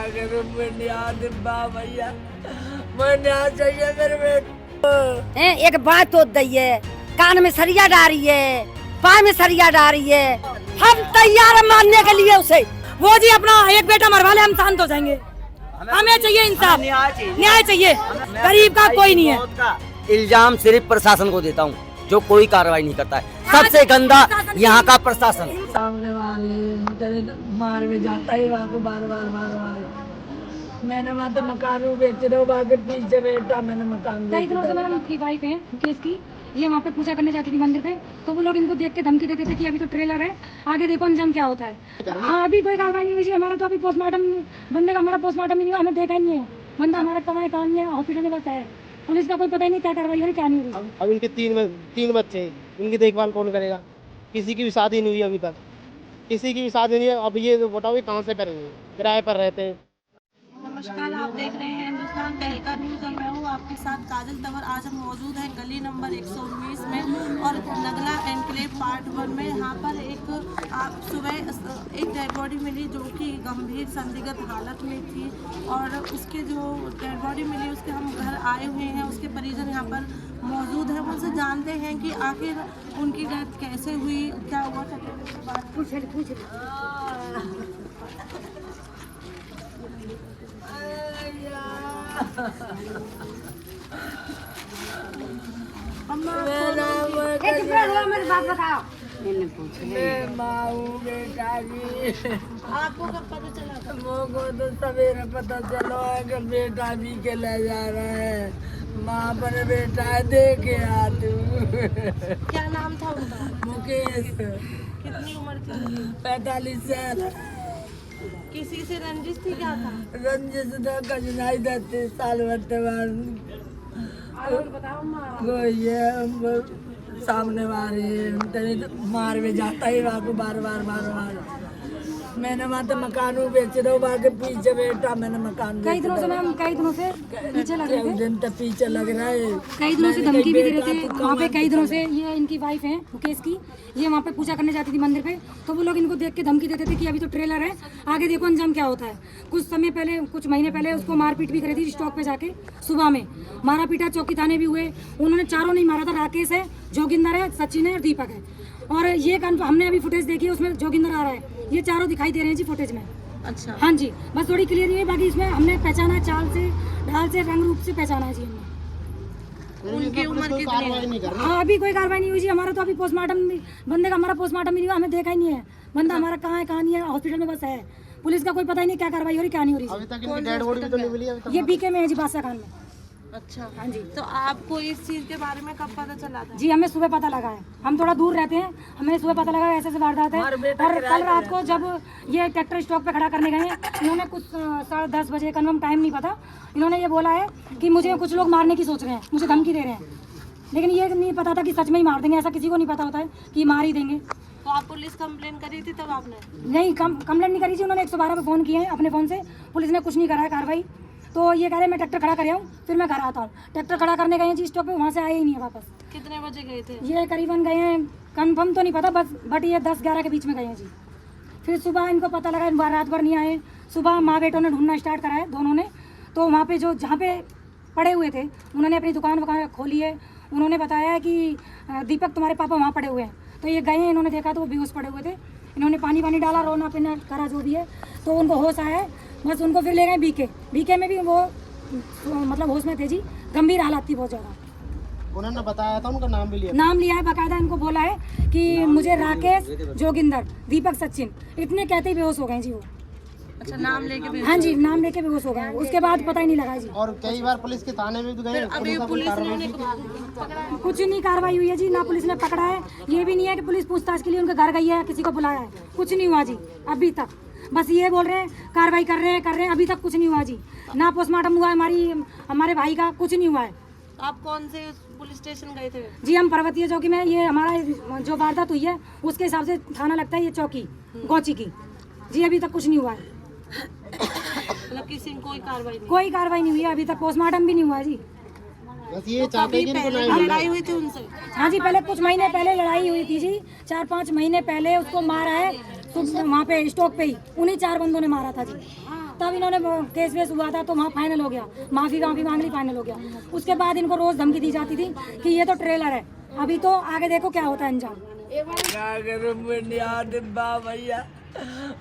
भैया न्याय चाहिए मेरे बेटे। एक बात तो दई है, कान में सरिया डाली है, पाँव में सरिया डाली है, हम तैयार हैं मारने के लिए उसे। वो जी अपना एक बेटा मरवा ले, हम शांत हो जाएंगे। हमें चाहिए इंसाफ, न्याय चाहिए। गरीब का कोई नहीं है। इल्जाम सिर्फ प्रशासन को देता हूँ, जो कोई कार्रवाई नहीं करता है। सबसे गंदा यहाँ का प्रशासन। सामने वाले मार में जाता ही वहाँ को बार बार मैंने वहाँ तो मकान बेच रहे हो, बाकी पीछे बेटा मैंने मकान कई दिनों से मैडम उनकी वाइफ है केस की, ये वहाँ पे पूजा करने जाती थी मंदिर पे, तो वो लोग इनको देख के धमकी देते थे कि अभी तो ट्रेलर है, आगे देखो अंजाम क्या होता है। हाँ अभी कोई कार्रवाई नहीं हुई। हमारा तो अभी पोस्टमार्टम, बंदे का हमारा पोस्टमार्टम ही नहीं हुआ, हमें देखा ही नहीं है। बंदा हमारा कहाँ काम है, हॉस्पिटल में बस है। पुलिस का कोई पता ही नहीं क्या कार्रवाई हो रही क्या नहीं हो रही। अब इनके तीन बच्चे हैं, इनकी देखभाल कौन करेगा? किसी की भी शादी नहीं हुई अभी तक, किसी की भी शादी नहीं है। अब ये बताओ ये कहाँ से करेंगे? किराए पर रहते हैं। नमस्कार, आप देख रहे हैं हिंदुस्तान तहलका न्यूज़ और मैं हूँ आपके साथ काजल तंवर। आज हम मौजूद हैं गली नंबर 119 में और नगला एनक्लेव पार्ट 1 में। यहाँ पर एक सुबह एक डेड बॉडी मिली जो कि गंभीर संदिग्ध हालत में थी और उसके जो डेड बॉडी मिली उसके हम घर आए हुए हैं। उसके परिजन यहाँ पर मौजूद हैं, उनसे जानते हैं कि आखिर उनकी डेथ कैसे हुई, क्या हुआ। पूछ मेरी बात बताओ। मैं माँ हूँ बेटा की। आपको कब पता चला था? मुझको तो सवेरे पता चला है कि बेटा भी के ले जा रहा है। माँ पर बेटा है, दे के आ तू। क्या नाम था उनका? मुकेश। कितनी उम्र थी? 45 साल। किसी से रंजिश थी क्या था? रंजिश तो कजनाई 30 साल वर्तमान वो ये सामने वाले मार में जाता ही वहाँ को बार बार मैंने वहाँ तो मकान बेच रहे हो, बाकी पीछे बेटा मैंने मकान कई दिनों से मैम, कई दिनों से पीछे लग रहे थे। दिन तक पीछे लग रहा है। कई दिनों से धमकी भी दे रहे थे वहाँ पे। कई दिनों से ये इनकी वाइफ है मुकेश की, ये वहाँ पे पूजा करने जाती थी मंदिर पे, तो वो लोग इनको देख के धमकी देते थे कि अभी तो ट्रेलर है, आगे देखो अंजाम क्या होता है। कुछ समय पहले, कुछ महीने पहले उसको मारपीट भी करी थी स्टॉक पे जाके। सुबह में मारा पीटा, चौकी थाने भी हुए। उन्होंने चारों नहीं मारा था, राकेश है, जोगिंदर है, सचिन है और दीपक है। और ये हमने अभी फुटेज देखी है, उसमें जोगिंदर आ रहा है। ये चारों दिखाई दे रहे हैं जी फुटेज में। अच्छा, हाँ जी, बस थोड़ी क्लियर नहीं है, बाकी इसमें हमने पहचाना है, चाल से, ढाल से, रंग रूप से पहचाना है जी हमने। उनकी उम्र कितनी है? हाँ अभी कोई कार्रवाई नहीं हुई जी। हमारा तो अभी पोस्टमार्टम, बंदे का हमारा पोस्टमार्टम ही नहीं हुआ, हमें देखा ही नहीं है। बंदा हमारा कहाँ है कहाँ नहीं है, हॉस्पिटल में बस है। पुलिस का कोई पता ही नहीं क्या कार्रवाई हो रही क्या नहीं हो रही। अभी तक इनकी डेड बॉडी भी तो नहीं मिली अभी तक। ये बीके में है जी, बादशाह खान में। अच्छा, हाँ जी। तो आपको इस चीज के बारे में कब पता चला था? जी हमें सुबह पता लगा है, हम थोड़ा दूर रहते हैं, हमें सुबह पता लगा ऐसे वारदात है। और कल रात को जब ये ट्रैक्टर स्टॉक पे खड़ा करने गए हैं, इन्होंने कुछ 10:30 बजे, कन्फर्म टाइम नहीं पता, इन्होंने ये बोला है कि मुझे कुछ लोग मारने की सोच रहे हैं, मुझे धमकी दे रहे हैं। लेकिन ये नहीं पता था कि सच में ही मार देंगे, ऐसा किसी को नहीं पता होता है कि मार ही देंगे। तो आप पुलिस कंप्लेन करी थी तब आपने? नहीं, कंप्लेंट नहीं करी थी। उन्होंने 112 पे फ़ोन किए हैं अपने फ़ोन से, पुलिस ने कुछ नहीं करा है कार्रवाई। तो ये कह रहे मैं ट्रैक्टर खड़ा कर आऊँ फिर मैं घर आता हूँ। ट्रैक्टर खड़ा करने गए हैं जी स्टॉप पे, वहाँ से आए ही नहीं है वापस। कितने बजे गए थे? ये करीबन गए हैं, कंफर्म तो नहीं पता, बट ये 10-11 के बीच में गए हैं जी। फिर सुबह इनको पता लगा, रात भर नहीं आए। सुबह माँ बेटों ने ढूंढना स्टार्ट करा है दोनों ने। तो वहाँ पे जहाँ पे पड़े हुए थे, उन्होंने अपनी दुकान खोली है। उन्होंने बताया है कि दीपक तुम्हारे पापा वहाँ पड़े हुए हैं। तो ये गए हैं, इन्होंने देखा तो वो बेहोश पड़े हुए थे। इन्होंने पानी डाला, रोना पीना करा जो भी है, तो उनको होश आया है। बस उनको फिर ले गए बीके में भी वो मतलब होश में थे जी, गंभीर हालत थी बहुत ज़्यादा। उन्होंने बताया था, उनका नाम भी लिया, नाम लिया है बाकायदा। इनको बोला है कि मुझे राकेश, जोगिंदर, दीपक, सचिन, इतने कहते ही बेहोश हो गए जी वो। अच्छा, नाम लेके भी? हाँ जी, नाम लेके बेहोश हो गए, उसके बाद पता ही नहीं लगा जी। और कई बार पुलिस के थाने में भी गए, अभी पुलिस ने कुछ नहीं कार्रवाई हुई है जी, ना पुलिस ने पकड़ा है। ये भी नहीं है कि पुलिस पूछताछ के लिए उनके घर गई है, किसी को बुलाया है, कुछ नहीं हुआ जी अभी तक। बस ये बोल रहे हैं कार्रवाई कर रहे हैं, अभी तक कुछ नहीं हुआ जी। ना पोस्टमार्टम हुआ है हमारे भाई का, कुछ नहीं हुआ है। आप कौन से पुलिस स्टेशन गए थे? जी हम पर्वतीय चौकी में, ये हमारा जो वारदात हुई है उसके हिसाब से थाना लगता है ये चौकी गौची की जी। अभी तक कुछ नहीं हुआ है, मतलब किसी ने कोई कार्रवाई नहीं? कोई कार्रवाई नहीं हुई है अभी तक, पोस्टमार्टम भी नहीं हुआ है जी। बस ये चाहते हैं कि इनको न्याय लड़ाई हुई थी उनसे? हाँ जी, पहले कुछ महीने पहले लड़ाई हुई थी जी, 4-5 महीने पहले उसको मारा है वहाँ पे स्टॉक पे ही, उन्हीं 4 बंदों ने मारा था जी। तब इन्होंने केस वेस हुआ था तो वहाँ फाइनल हो गया, माफी मांग ली, फाइनल हो गया। उसके बाद इनको रोज धमकी दी जाती थी कि ये तो ट्रेलर है। अभी तो आगे देखो क्या होता है अंजाम। क्या करूं, मैं न्याय दिबा भैया,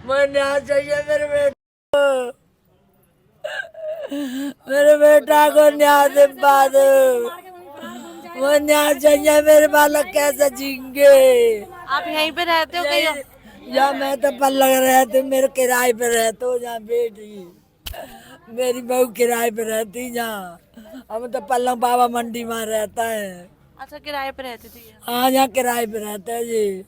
मैं न्याय चाहिए मेरे बेटा को न्याय दिबा दो, वो न्याय चाहिए, मेरे बालक कैसे जीएंगे। आप यहीं पे रहते हो कहीं? या मैं तो पल्लग रहती, मेरे किराए पे रहते हो जहाँ बेटी, मेरी बहू किराए पे रहती जहाँ, हम तो पल्लग बाबा मंडी में रहता है। अच्छा, किराए पे रहती थी? हाँ, यहाँ किराए पे रहता है जी।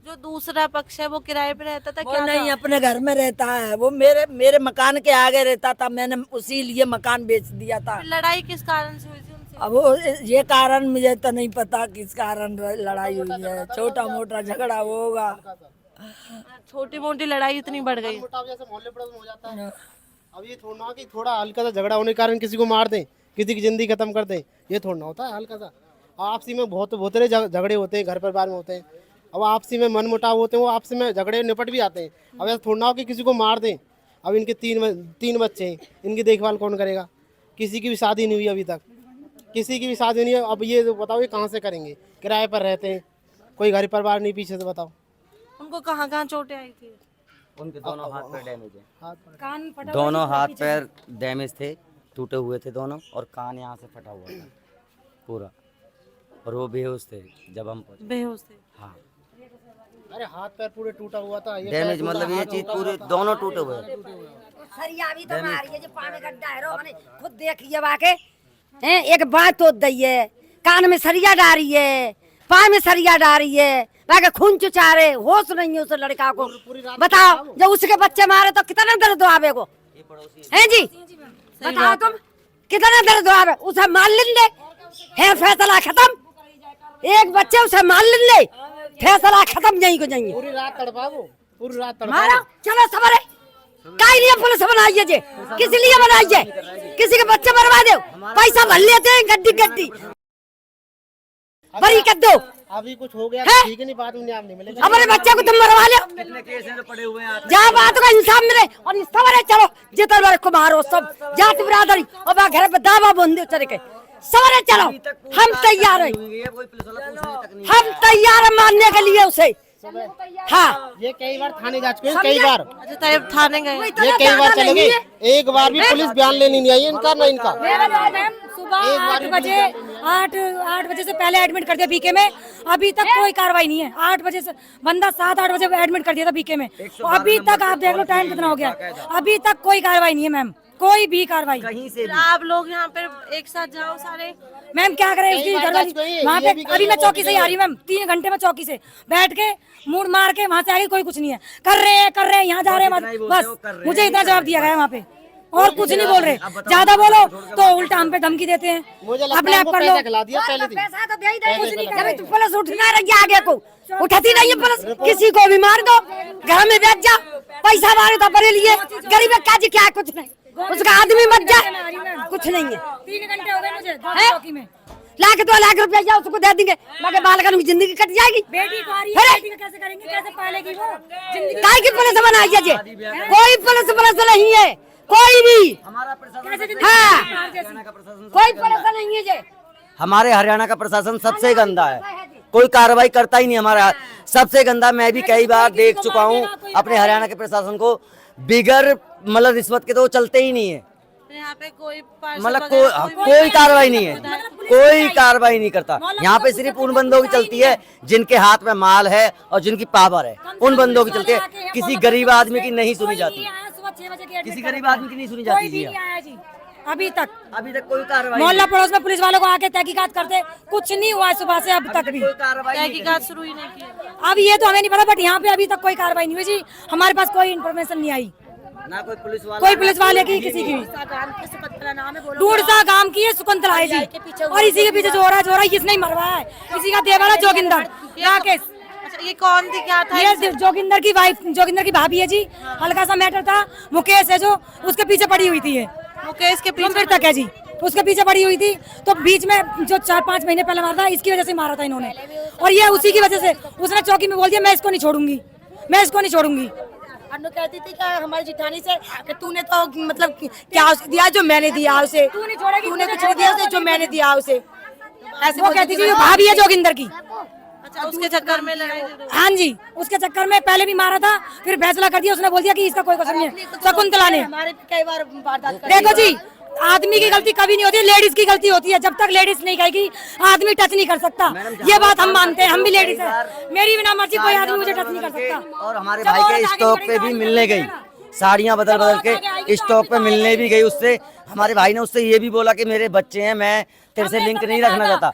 जो दूसरा पक्ष है वो किराए पे रहता था वो क्या? नहीं, अपने घर में रहता है, वो मेरे मकान के आगे रहता था, मैंने उसी लिए मकान बेच दिया था। लड़ाई किस कारण से हुई थी उनसे? अब वो ये कारण मुझे तो नहीं पता किस कारण लड़ाई हुई है, छोटा मोटा झगड़ा होगा। छोटी मोटी लड़ाई इतनी बढ़ गई? जैसे मोहल्ले पड़ोस में हो जाता है। अब ये थोड़ा ना कि थोड़ा हल्का सा झगड़ा होने के कारण किसी को मार दें, किसी की जिंदगी खत्म कर दें, ये थोड़ा ना होता है। हल्का सा आपसी में बहुत झगड़े होते हैं, घर परिवार में होते हैं। अब आपसी में मन मुटाव होते हैं, वो आपसी में झगड़े निपट भी आते हैं। अब ऐसा थोड़ा ना हो कि किसी को मार दें। अब इनके तीन बच्चे हैं, इनकी देखभाल कौन करेगा? किसी की भी शादी नहीं हुई अभी तक, किसी की भी शादी नहीं है। अब ये बताओ, ये कहाँ से करेंगे? किराए पर रहते हैं, कोई घर परिवार नहीं पीछे से, बताओ। उनको कहाँ चोटें आई थी? उनके दोनों हाथ पैर डैमेज है, कान फटा हुआ दोनों था, हाथ पीछे पैर डैमेज थे, टूटे हुए थे दोनों, और कान यहाँ से फटा हुआ था पूरा, और वो बेहोश थे जब हम पहुंचे। बेहोश थे? हाँ, अरे हाथ पैर पूरे टूटा हुआ था। ये डैमेज मतलब ये चीज पूरे दोनों टूटे हुए हैं। सरिया भी तो मारी है, जो पानी गड्ढा है, रो मैंने खुद देखिए वाके हैं। एक बात तो दई है, कान में सरिया डाली है, पाँव में सरिया डाली है, वाके खून चुचारे, होश नहीं है उस लड़का को। बताओ, जब उसके बच्चे मारे तो कितना दर्द आवे को, है जी? बताओ तुम, कितना दर्द आवे? उसे मार लेंगे, है फैसला खत्म। एक बच्चे उसे मार लेंगे, फैसला खत्म, नहीं को जाएंगे। पूरी रात तड़पाओ, पूरी रात मारो, चलो सवरे। काई लिए पुलिस बनाई है जे, किस लिए बनाई है? किसी के बच्चे मरवा दो, पैसा भर लेते हैं, गड्डी बरी कर दो। अभी कुछ हो गया ठीक है, नहीं बात में आप नहीं मिलेगा। हमारे बच्चे को तुम मरवा लो, जहाँ बात का इंसाफ मिले। और इस सवरे चलो, जितना बार को मारो सब जाति बिरादरी, और वहाँ घर पे दावा बंदे चले के सवरे चलो। हम तैयार हैं, हम तैयार हैं मानने के लिए उसे। हाँ, ये कई बार थाने जा चुके हैं, कई बार। अच्छा, तब थाने गए? ये कई बार चले गए, एक बार भी पुलिस बयान लेने नहीं आई इनका, ना इनका। सुबह 8 बजे से पहले एडमिट कर दिया बीके में, अभी तक कोई कार्रवाई नहीं है। 8 बजे से बंदा 7-8 बजे एडमिट कर दिया था बीके में, अभी तक आप देख लो टाइम कितना हो गया, अभी तक कोई कार्रवाई नहीं है मैम, कोई भी कार्रवाई। आप लोग यहाँ पे एक साथ जाओ सारे? मैम क्या करें, उसकी घरवाली वहाँ पे। अभी मैं चौकी से ही आ रही मैम, 3 घंटे में चौकी से बैठ के मूड मार के वहाँ से आगे, कोई कुछ नहीं है। कर रहे हैं यहाँ जा रहे हैं, बस मुझे इतना जवाब दिया गया वहाँ पे, और कुछ नहीं बोल रहे। ज्यादा बोलो तो उल्टा हम पे धमकी देते हैं, अपने आप कर लो। पैसा तो दे ही दे, कुछ नहीं करे। पुलिस उठना रही आगे को, उठाती नहीं है पुलिस, किसी को भी मार दो, घर में बैठ जा, पैसा मारे तो बड़े लिए, गरीब काज क्या, कुछ नहीं, उसका आदमी मत जा, कुछ नहीं है। 3 घंटे हो गए मुझे चौकी में, लाख 2 लाख रुपया उसको दे देंगे, मगर बालकन की जिंदगी कट जाएगी। बेटी को आ रही है, बेटी को कैसे करेंगे, कैसे पालेगी वो जिंदगी? काय की पुलिस बनाई है? कोई पुलिस नहीं है, कोई भी। हाँ, कोई पुलिस नहीं है जे। हमारे हरियाणा का प्रशासन सबसे गंदा है, कोई कार्रवाई करता ही नहीं हमारा, सबसे गंदा। मैं भी कई बार देख चुका हूँ अपने हरियाणा के प्रशासन को, बिगर मतलब रिश्वत के तो वो चलते ही नहीं है। यहाँ पे कोई मतलब कोई कार्रवाई नहीं है, कोई कार्रवाई नहीं करता। यहाँ पे सिर्फ उन बंदों की चलती है जिनके हाथ में माल है और जिनकी पावर है, उन बंदों की चलती है। किसी गरीब आदमी की नहीं सुनी जाती, किसी गरीब आदमी की नहीं सुनी जाती जी। अभी तक कोई कार्रवाई, मोहल्ला पड़ोस में पुलिस वालों को आके तहकीकात करते, कुछ नहीं हुआ सुबह से अब तक भी। तहकीकात शुरू ही नहीं की? अब ये तो हमें नहीं पता, बट यहाँ पे अभी तक कोई कार्रवाई नहीं हुई जी, हमारे पास कोई इन्फॉर्मेशन नहीं आई, ना कोई पुलिस वाले की, किसी की भी। दूर सा गांव की है सुकंतला है जी, और इसी के पीछे जो हो रहा है इसने ही मरवाया है, इसी का देवर है जोगिंदर राकेश। अच्छा, ये कौन थी, क्या था? ये जोगिंदर की वाइफ, जोगिंदर की भाभी है जी। हल्का सा मैटर था, मुकेश है जो उसके पीछे पड़ी हुई थी, ये मुकेश के पीछे तक है जी, उसके पीछे पड़ी हुई थी। तो बीच में जो 4-5 महीने पहले मारा था, इसकी वजह से मारा था इन्होंने, और ये उसी की वजह से उसने चौकी में बोल दिया मैं इसको नहीं छोड़ूंगी, मैं इसको नहीं छोड़ूंगी। अनु कहती थी कि हमारी जिठानी से कि तूने तो मतलब क्या उसे दिया जो मैंने दिया उसे, तूने कुछ नहीं दिया उसे जो मैंने दिया उसे, ऐसे वो कहती थी। भाभी है जोगिंदर की। अच्छा, उसके चक्कर में लड़ाई झगड़ा। हाँ जी, उसके चक्कर में पहले भी मारा था, फिर फैसला कर दिया, उसने बोल दिया कि इसका कोई कसूर नहीं है। शकुंतला ने, हमारे भी कई बार वारदात कर देखो जी, आदमी की गलती कभी नहीं होती, लेडीज की गलती होती है। जब तक लेडीज नहीं कहेगी आदमी टच नहीं कर सकता, ये बात हम मानते हैं, हम भी लेडीज हैं। मेरी बिना मर्जी कोई आदमी मुझे टच नहीं कर सकता। और हमारे भाई के स्टॉक पे भी मिलने गई, साड़ियां बदल बदल के स्टॉक पे मिलने भी गई उससे। हमारे भाई ने उससे ये भी बोला कि मेरे बच्चे हैं, मैं तेरे से लिंक नहीं रखना चाहता।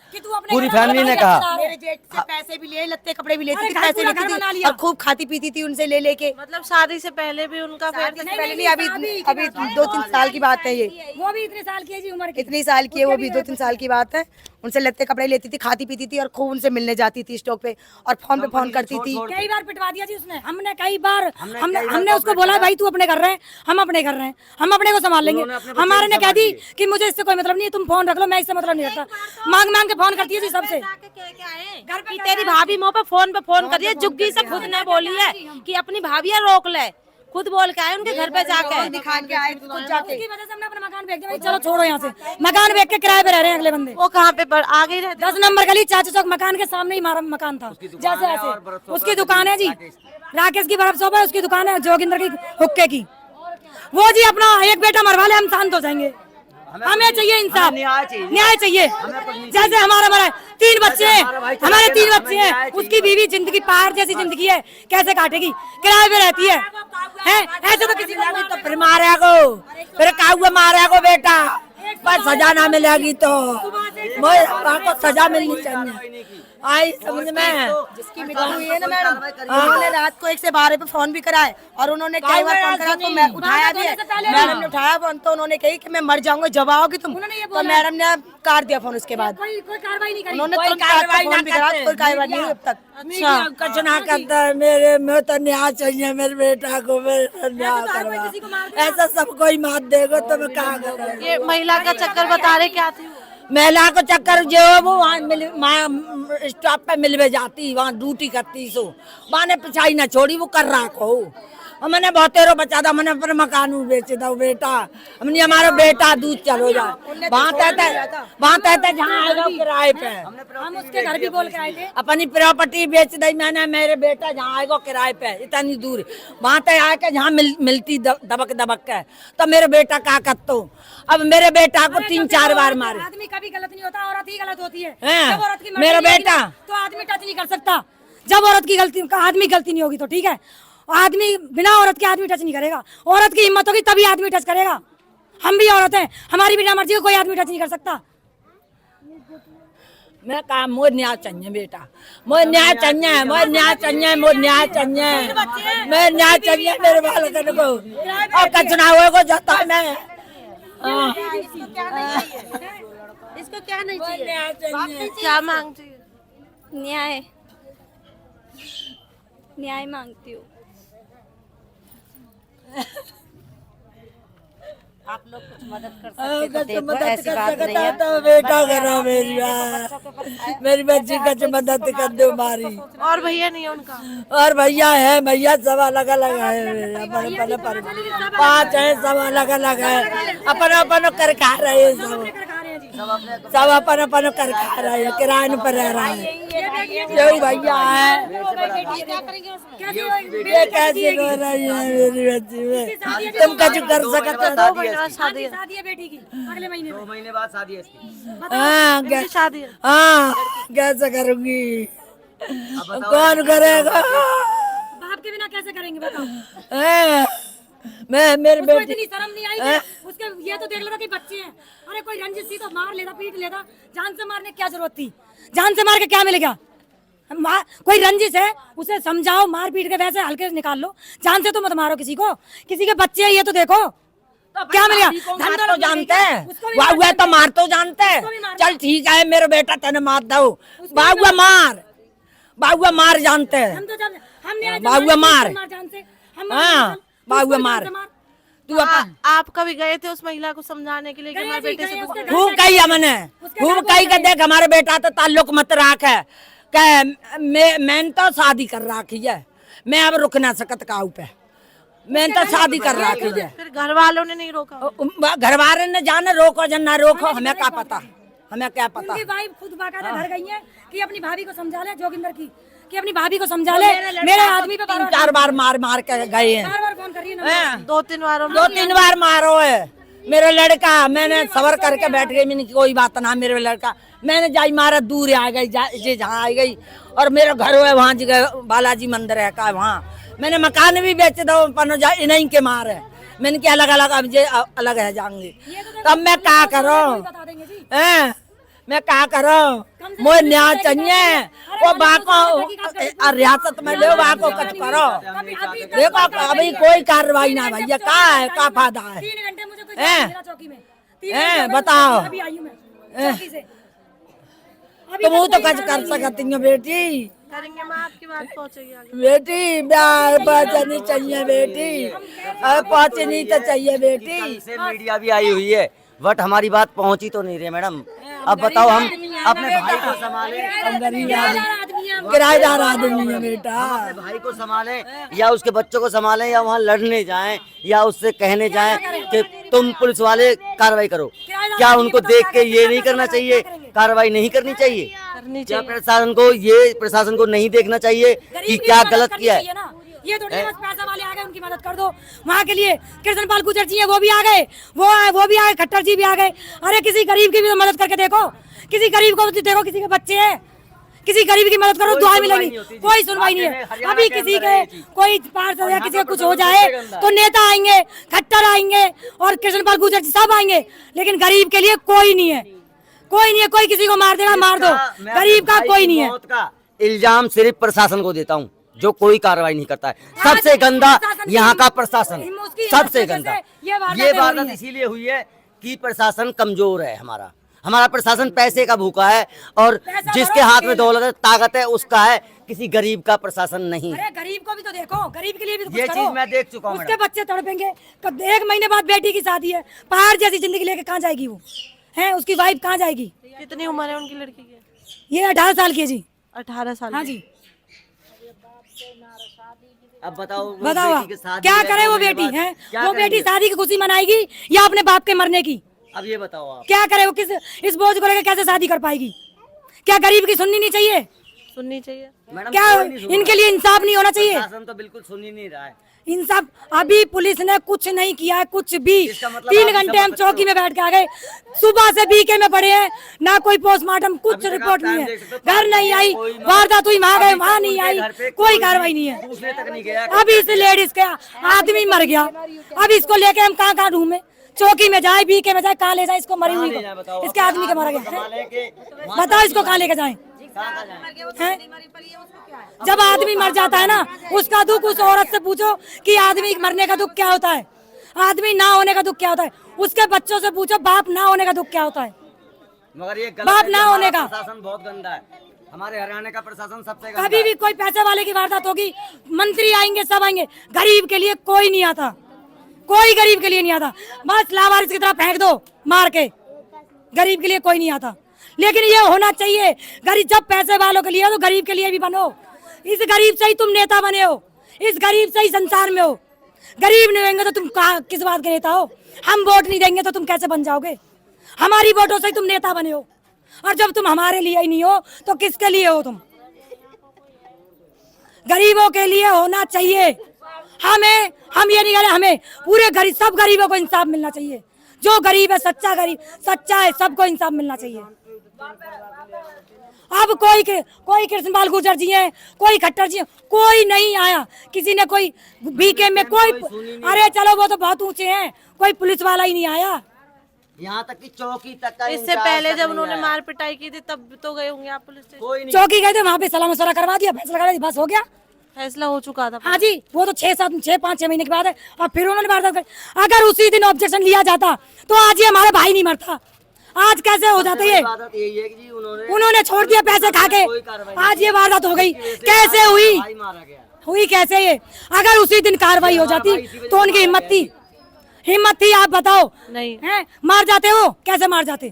पूरी फैमिली ने कहा। मेरे जेठ से पैसे भी लिए, लत्ते कपड़े भी लेती थी, पैसे लेती थी और खूब खाती पीती थी उनसे ले लेके। मतलब शादी से पहले भी उनका शादी से पहले नहीं, अभी 2-3 साल की बात है ये। वो भी इतने साल की है जी उम्र की, इतनी साल की है वो भी, 2-3 साल की बात है। उनसे लत्ते कपड़े लेती थी, खाती पीती थी और खूब उनसे मिलने जाती थी स्टॉक पे और फोन पे फोन करती थी। कई बार पिटवा दिया जी उसने, हमने कई बार हमने उसको बोला भाई तू अपने कर रहे हैं, हम अपने कर रहे हैं, हम अपने को संभाल लेंगे। हमारे ने कह दी कि मुझे इससे कोई मतलब नहीं है, तुम फोन रख लो, मैं इससे मतलब नहीं रखता। मांग मांग के फोन करती है जी सबसे। घर पे तेरी भाभी मुँह पे फोन कर रही है, जुग्गी से खुद ने बोली है कि अपनी भाभियाँ रोक ले, खुद बोल के आए उनके घर पे जाके दिखा के आए खुद जाके। उसकी वजह से हमने अपना मकान बेच दिया। भाई चलो छोड़ो यहाँ से, मकान बेच के किराए पे रह रहे हैं अगले बंदे। वो कहाँ पे आगे ही रहते 10 नंबर गली चाचा चौक मकान के सामने ही हमारा मकान था। जैसे ऐसे उसकी दुकान है जी, राकेश की बर्फ शॉप है, उसकी दुकान है जोगिंदर की हुक्के की। वो जी अपना एक बेटा मरवा ले, हम शांत हो जाएंगे। हमें चाहिए इंसाफ, न्याय चाहिए। जैसे हमारा मरा 3 बच्चे हैं, हमारे 3 बच्चे हैं, उसकी बीवी जिंदगी पहाड़ जैसी जिंदगी है, कैसे काटेगी, किराए पे रहती है, ऐसे तो किसी को तो फिर मारे को, फिर काहुआ मारे को बेटा, पर सजा ना मिलेगी तो को सजा मिलनी चाहिए। आई समझ में। जिसकी मृत्यु हुई है ना मैडम, उन्होंने रात को 112 पे फोन भी कराए और उन्होंने कई बार फोन करा तो मैं उठाया भी है। मैडम ने उठाया फोन तो उन्होंने कही कि मैं मर जाऊंगा जब आओगी तुम, तो मैडम ने काट दिया फोन। उसके बाद कोई कार्रवाई नहीं करी। उन्होंने तुरंत काट के फोन भी करा, कोई कार्रवाई नहीं हुई अब तक। अच्छा कुछ ना करता है मेरे में तो न्याय चाहिए मेरे बेटा को, मेरा न्याय करवा। ऐसा सब कोई मार देगा तो मैं कहाँ करूँ। ये महिला का चक्कर बता रहे क्या थी? महिला को चक्कर जो वो वहाँ स्टॉप पे मिलवे जाती, वहाँ ड्यूटी करती सो माने पिछाई ना छोड़ी, वो कर रहा को। और मैंने बहुतेरो बचा था, मैंने अपने मकान बेच दो बेटा, हमने हमारा बेटा दूध चलो जाए वहाँ तहते जहाँ आएगा किराए पे। हम उसके घर भी बोल के आए थे, अपनी प्रॉपर्टी बेच दी मैंने, मेरे बेटा जहाँ आएगा किराए पे इतनी दूर वहाँ तक आके जहाँ मिलती दबक के, तो मेरे बेटा क्या करतो। अब मेरे बेटा को 3-4 बार मारे। आदमी कभी गलत नहीं होता, औरत ही गलत होती है। हैं? जब औरत की मर्जी मेरा नहीं होगी बेटा ना, तो आदमी टच नहीं कर सकता। जब औरत की गलती आदमी गलती नहीं होगी तो ठीक है, आदमी बिना औरत के आदमी टच नहीं करेगा। औरत की हिम्मत होगी तभी आदमी टच करेगा। हम भी औरत हैं, हमारी बिना मर्जी को कोई आदमी टच नहीं कर सकता। मैं कहा मोर न्याय चाहिए बेटा, मोर न्याय चाहिए, मोर न्याय चाहिए, मोर न्याय चाहिए, मैं न्याय चाहिए मेरे बालकन को। और कचना हुए को जाता मैं इसको क्या नहीं चाहिए? न्याय चाहिए। क्या मांगती है? न्याय न्याय मांगती हूँ। आप लोग कुछ मदद कर कुछ मदद कर सकता तो बेटा करो मेरी बच्ची कुछ मदद कर दो मारी। और भैया नहीं है उनका? और भैया है, भैया सब अलग अलग है, अपन 5 है, सब अलग अलग है, अपन कर खा रहे हैं, सब अपन कर खा रहे हैं, किराए पर रह रहा है। यही भैया है, ये कैसे रो रही है मेरी बच्ची में, तुम कुछ कर सकते हो। शादी है बेटी की अगले महीने 2 महीने बाद शादी है इसकी। हाँ शादी है। हाँ कैसे करूंगी, कौन करेगा, बाप के बिना कैसे करेंगे बताओ। मैं मेरे उसको बेटी इतनी शर्म नहीं आई कि उसके ये तो देख लेता कि बच्चे हैं, अरे कोई रंजिश थी तो मार लेता, पीट लेता। जान से मारने की क्या जरूरत थी, जान से मार के क्या मिलेगा। कोई रंजिश है उसे समझाओ, मार पीट के वैसे हल्के से निकाल लो, जान से तो मत मारो किसी को। किसी के बच्चे हैं ये तो देखो क्या मिलेगा। मार तो जानते हैं, बाबुआ तो मार तो जानते हैं, चल ठीक है मेरे बेटा तेने मार दो, बाबुआ मार जानते हैं, हम तो जब हमने बाबुआ मार, जान से हाँ बाबुआ मार। तू आप कभी गए थे उस महिला को समझाने के लिए कि हमारे बेटे से कुछ खूब कही हमने, खूब कही के देख हमारे बेटा तो ताल्लुक मत राख है, मैंने तो शादी कर रखी है, मैं अब रुक ना सकत काऊ पे, मैंने तो शादी कर रखी है। फिर घर वालों ने नहीं रोका? घर वाले ने जाने रोको जन ना रोको, हमें क्या पता, हमें क्या पता। उनकी वाइफ खुद बाकायदा घर गई है कि अपनी भाभी को समझा ले, जोगिंदर की, कि अपनी भाभी को समझा ले, मेरे आदमी पे 3-4 बार मार के गए हैं। बार फोन कर रही है ना। 2-3 बार मारो है मेरे लड़का। मैंने सबर करके बैठ गई, मैंने कोई बात ना मेरे लड़का। मैंने जाई मारा दूर आ गई, जहाँ आ गई। और मेरा घर है वहाँ जगह बालाजी मंदिर है का, वहाँ मैंने मकान भी बेच दो, इन्हीं के मार है। मैंने क्या अलग अलग अब जे अलग है जाऊंगी, तब मैं क्या करूँ? मैं क्या करूँ? मुझे न्याय चाहिए। वो बाको रियासत में ले, बाको कुछ करो। देखो अभी कोई कार्रवाई ना भैया, क्या है, क्या फायदा है? 3 घंटे मुझे कोई मिला चौकी में। बताओ, अभी आई हूँ मैं चौकी से। तुम वो तो कुछ कर सकती हो बेटी। करेंगे माँ, आपकी बात पहुँचेगी आगे। बेटी ब्याह पहुँचनी चाहिए बेटी, पहुँचनी तो चाहिए बेटी। कल से मीडिया भी आई हुई है, बट हमारी बात पहुंची तो नहीं रही मैडम। अब बताओ हम अपने भाई को संभाले, किराएदार आदमी है बेटा। अपने भाई को संभाले या उसके बच्चों को संभालें, या वहाँ लड़ने जाएं, या उससे कहने जाएं कि तुम पुलिस वाले कार्रवाई करो? क्या उनको देख के ये नहीं करना चाहिए, कार्रवाई नहीं करनी चाहिए? क्या प्रशासन को नहीं देखना चाहिए कि क्या गलत किया है? ये थोड़ी बस पैसा वाले आ गए उनकी मदद कर दो। वहाँ के लिए कृष्ण पाल गुर्जर जी है, वो भी आ गए, वो भी आ गए, खट्टर जी भी आ गए। अरे किसी गरीब की भी तो मदद करके देखो, किसी गरीब को देखो, किसी के बच्चे हैं, किसी गरीब की मदद करो, दुआ मिलेगी। कोई सुनवाई नहीं है। अभी किसी के कोई पार्षद या किसी का कुछ हो जाए तो नेता आएंगे, खट्टर आएंगे और कृष्ण पाल गुर्जर जी सब आएंगे, लेकिन गरीब के लिए कोई नहीं है, कोई नहीं है। कोई किसी को मार देगा मार दो, गरीब का कोई नहीं है। मौत का इल्जाम सिर्फ प्रशासन को देता हूँ, जो कोई कार्रवाई नहीं करता है। सबसे गंदा यहाँ का प्रशासन, सबसे गंदा। ये वारदात इसीलिए हुई है कि प्रशासन कमजोर है। हमारा प्रशासन पैसे का भूखा है, और जिसके हाथ में दौलत है, ताकत है, उसका है। किसी गरीब का प्रशासन नहीं। अरे गरीब को भी तो देखो, गरीब के लिए भी तो ये कुछ चीज करो। मैं देख चुका हूँ। उसके बच्चे तड़पेंगे, 1 महीने बाद बेटी की शादी है, पहाड़ जैसी जिंदगी लेके कहाँ जाएगी वो है? उसकी वाइफ कहाँ जाएगी? कितनी उम्र है उनकी लड़की की? ये 18 साल की है जी। 18 साल? हाँ जी। अब बताओ बताओ क्या करे वो बेटी है? वो बेटी शादी की खुशी मनाएगी या अपने बाप के मरने की? अब ये बताओ आप, क्या करे वो? किस इस बोझ को लेकर कैसे शादी कर पाएगी? क्या गरीब की सुननी नहीं चाहिए? सुननी चाहिए। क्या इनके लिए इंसाफ नहीं होना चाहिए? प्रशासन तो बिल्कुल सुन ही नहीं रहा है। इंसाफ अभी पुलिस ने कुछ नहीं किया है, कुछ भी। 3 घंटे हम चौकी में बैठ के आ गए, सुबह से बीके में पड़े हैं, ना कोई पोस्टमार्टम, कुछ रिपोर्ट नहीं है। घर नहीं आई, वारदात हुई, वहाँ गए, वहाँ नहीं आई, कोई कार्रवाई नहीं है। अभी इस लेडीज का आदमी मर गया, अब इसको लेके हम कहाँ ढूंढे? चौकी में जाए, बीके में जाए, कहाँ ले जाए इसको? मरी हुई को, इसके आदमी के मारा गया। बताओ इसको कहाँ लेके जाए? जब आदमी मर जाता है ना, उसका दुख उस औरत से पूछो कि आदमी मरने का दुख क्या होता है, आदमी ना होने का दुख क्या होता है। उसके बच्चों से पूछो बाप ना होने का दुख क्या होता है। मगर ये बाप ना होने का प्रशासन बहुत गंदा है। हमारे हरियाणा का प्रशासन सबसे गंदा कभी भी कोई पैसे वाले की वारदात होगी, मंत्री आएंगे, सब आएंगे, गरीब के लिए कोई नहीं आता, कोई गरीब के लिए नहीं आता। बस लावारिस की तरह फेंक दो मार के, गरीब के लिए कोई नहीं आता। लेकिन ये होना चाहिए, गरीब जब पैसे वालों के लिए हो तो गरीब के लिए भी बनो। इस गरीब से ही तुम नेता बने हो, इस गरीब से ही संसार में हो। गरीब नहीं होंगे तो तुम किस बात के नेता हो? हम वोट नहीं देंगे तो तुम कैसे बन जाओगे? हमारी वोटों से ही तुम नेता बने हो, और जब तुम हमारे लिए ही नहीं हो तो किसके लिए हो तुम? गरीबों के लिए होना चाहिए। हम ये नहीं कह रहे, हमें पूरे गरीब, सब गरीबों को इंसाफ मिलना चाहिए। जो गरीब है, सच्चा गरीब, सच्चा है, सबको इंसाफ मिलना चाहिए। अब कोई कृष्ण पाल गुर्जर जी हैं, कोई खट्टर जी हैं, कोई नहीं आया। किसी ने कोई बीके में कोई अरे चलो वो तो बहुत ऊंचे हैं, कोई पुलिस वाला ही नहीं आया। यहाँ तक कि चौकी तक का इससे पहले जब उन्होंने मार पिटाई की थी तब तो गए होंगे आप पुलिस स्टेशन? चौकी गए थे, वहाँ पे सलाह मशवरा करवा दिया, फैसला करा दिया, बस हो गया, फैसला हो चुका था। हाँ जी, वो तो 5-6 महीने के बाद है, और फिर उन्होंने वारदात करी। अगर उसी दिन ऑब्जेक्शन लिया जाता तो आज ये हमारा भाई नहीं मरता। आज कैसे हो जाता ये? यही है कि जी उन्होंने छोड़ दिया पैसे खा के, आज ये वारदात हो गई। कैसे हुई कैसे ये? अगर उसी दिन कार्रवाई हो जाती तो उनकी हिम्मत थी आप बताओ? नहीं है, मार जाते हो, कैसे मार जाते?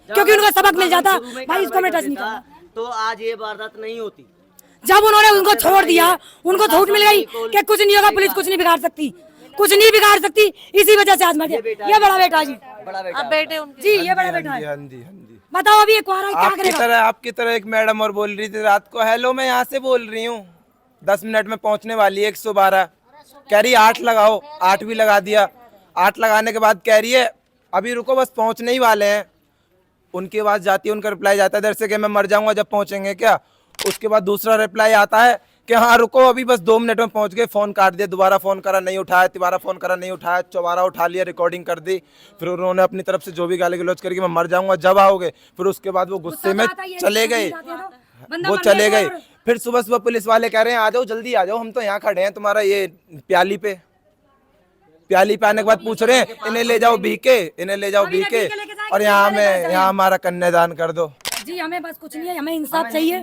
क्योंकि उनको सबक मिल जाता, भाई इसको मैं टच नहीं करना, तो आज ये वारदात नहीं होती। जब उन्होंने उनको छोड़ दिया, उनको छूट मिल गई कि कुछ नहीं होगा, पुलिस कुछ नहीं बिगाड़ सकती। कुछ नहीं बिगाड़ सकती, इसी वजह से आज मर गया। ये बड़ा बेटा जी, बड़ा बेटा अब बेटे उनके जी ये बड़ा बेटा है। हाँ जी, हाँ जी। बताओ अभी ये कुआरा क्या करेगा? आपकी तरह एक मैडम और बोल रही थी रात को, हेलो मैं यहाँ से बोल रही हूँ, 10 मिनट में पहुँचने वाली है 112, कह रही 8 लगाओ, 8 भी लगा दिया। 8 लगाने के बाद कह रही है अभी रुको बस पहुँचने ही वाले हैं। उनकी आवाज़ जाती है, उनका रिप्लाई जाता है इधर से कि मैं मर जाऊंगा जब पहुँचेंगे क्या। उसके बाद दूसरा रिप्लाई आता है कि हाँ रुको अभी बस 2 मिनट में पहुंच गए। फ़ोन काट दिया, दोबारा फ़ोन करा नहीं उठाया, तिबारा फ़ोन करा नहीं उठाया, चौबारा उठा लिया, रिकॉर्डिंग कर दी। फिर उन्होंने अपनी तरफ से जो भी गाली गलौज करके मैं मर जाऊंगा जब आओगे। फिर उसके बाद वो गुस्से में चले गए, वो चले गए। फिर सुबह सुबह पुलिस वाले कह रहे हैं आ जाओ जल्दी आ जाओ, हम तो यहाँ खड़े हैं तुम्हारा ये प्याली पे आने के बाद पूछ रहे हैं इन्हें ले जाओ बीके, इन्हें ले जाओ बीके और यहाँ हमारा कन्यादान कर दो। जी हमें बस कुछ नहीं है, हमें इंसाफ चाहिए,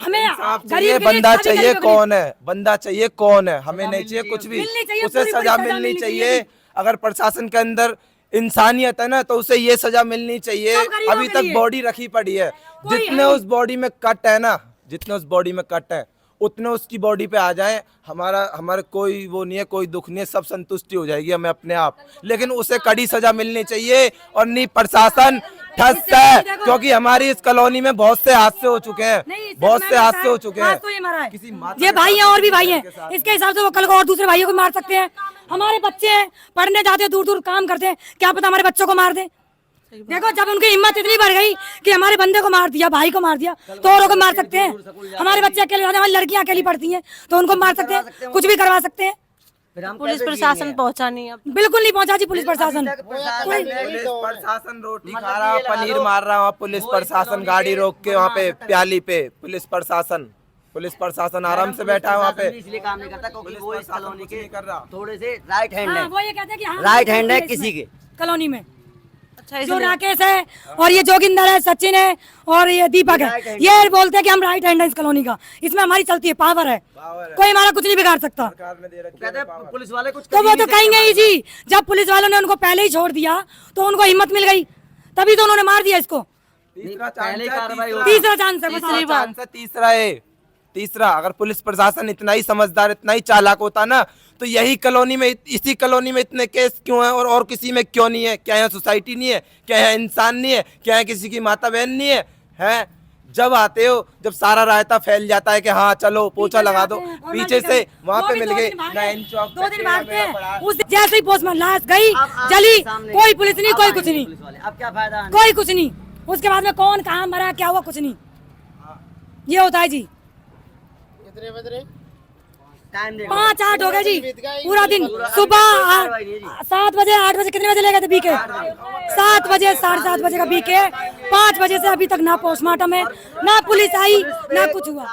हमें इंसाफ गरीब चाहिए, के लिए बंदा सभी चाहिए गरीब के लिए। कौन है, बंदा चाहिए कौन है, हमें नहीं चाहिए कुछ भी, मिलनी चाहिए, उसे पूरी सजा पूरी मिलनी चाहिए। अगर प्रशासन के अंदर इंसानियत है ना तो उसे ये सजा मिलनी चाहिए। सब गरीबों अभी के तक लिए। बॉडी रखी पड़ी है, कोई जितने है उस बॉडी में कट है ना, जितने उस बॉडी में कट है उतने उसकी बॉडी पे आ जाए, हमारा कोई वो नहीं है, कोई दुख नहीं है, सब संतुष्टि हो जाएगी हमें अपने आप। लेकिन उसे कड़ी सजा मिलनी चाहिए और नहीं प्रशासन ठस है, क्योंकि हमारी इस कॉलोनी में बहुत से हादसे हो चुके हैं, बहुत से हादसे हो चुके हैं। तो ये मारा है, किसी माता ये के भाई हैं साथ और भी भाई हैं, के साथ इसके हिसाब से वो कल को और दूसरे भाइयों को मार सकते हैं। हमारे बच्चे हैं, पढ़ने जाते हैं, दूर दूर काम करते हैं, क्या पता हमारे बच्चों को मार दे। देखो जब उनकी हिम्मत इतनी बढ़ गई कि हमारे बंदे को मार दिया, भाई को मार दिया, तो औरों को मार सकते हैं। हमारे बच्चे अकेले जाते हैं, हमारी लड़कियां अकेली पढ़ती हैं, तो उनको मार सकते हैं, कुछ भी करवा सकते हैं। पुलिस प्रशासन पहुंचा नहीं अब बिल्कुल नहीं पहुंचा जी पुलिस प्रशासन। पुलिस प्रशासन रोटी खा रहा, पनीर मार रहा, पुलिस प्रशासन गाड़ी रोक के वहाँ पे प्याली पे पुलिस प्रशासन आराम से बैठा है वहाँ पे। इसलिए काम नहीं करता क्योंकि वो इस कॉलोनी के नहीं कर रहा। थोड़े से राइट हैंड हाँ, है, वो ये कहते हैं कि हाँ, राइट हैंड है किसी के। कॉलोनी में अच्छा जो राकेश है और ये जोगिंदर है, सचिन है और ये दीपक है, ये बोलते हैं कि हम राइट हैंड है इस कॉलोनी का, इसमें हमारी चलती है, पावर है, कोई हमारा कुछ नहीं बिगाड़ सकता। सरकार ने दे रखी कहते है हैं पुलिस वाले कुछ तो वो तो कहेंगे ही जी, जब पुलिस वालों ने उनको पहले ही छोड़ दिया तो उनको हिम्मत मिल गई, तभी तो उन्होंने मार दिया इसको। पहले कार्रवाई हो तीसरा चांस है, तीसरी बात, तीसरा अगर पुलिस प्रशासन इतना ही समझदार, इतना ही चालाक होता ना तो यही कॉलोनी में, इसी कॉलोनी में इतने केस क्यों हैं और किसी में क्यों नहीं है? क्या यहाँ सोसाइटी नहीं है? क्या यहाँ इंसान नहीं है? क्या यहाँ किसी की माता बहन नहीं है? हैं जब आते हो, जब सारा रायता फैल जाता है कि हाँ चलो पोछा लगा दो, पीछे से वहाँ पे मिल गए नैन चौक 2 दिन भागते हैं, उस जैसे ही पोस्टमैन लाश गई जली, कोई पुलिस नहीं, कोई कुछ नहीं, अब क्या फायदा? कोई कुछ नहीं, उसके बाद में कौन कहाँ मरा क्या हुआ कुछ नहीं, ये होता है जी। कितने बज रहे? टाइम देखो 5-8 हो गए जी, पूरा दिन सुबह 7 बजे 8 बजे कितने बजे ले गए थे बीके? 7 बजे 7:30 बजे का बीके, 5 बजे से अभी तक ना पोस्टमार्टम है, ना पुलिस आई, ना कुछ हुआ।